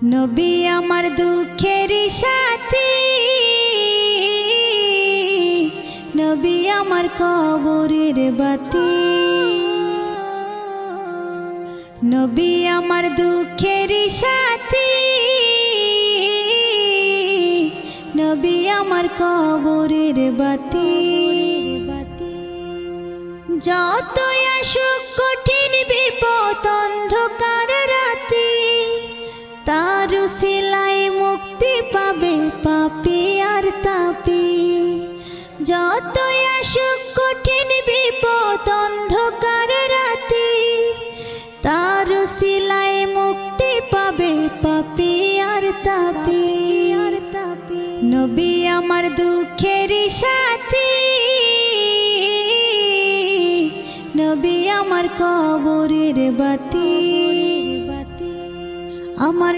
নবী আমার দুঃখের সাথী, নবী আমার কবরের বাতি। নবী আমার দুঃখের সাথী, নবী আমার কবরের বাতি। যতই আসুক কঠিন বিপদ অন্ধকার রাতি, তার উসিলায় মুক্তি পাবে পাপী আর তাপী। যতই আসুক কঠিন বিপদ অন্ধকার রাতি, তার উসিলায় মুক্তি পাবে পাপী আর তাপী। নবী আমার দুঃখের সাথী, নবী আমার কবরের বাতি। আমার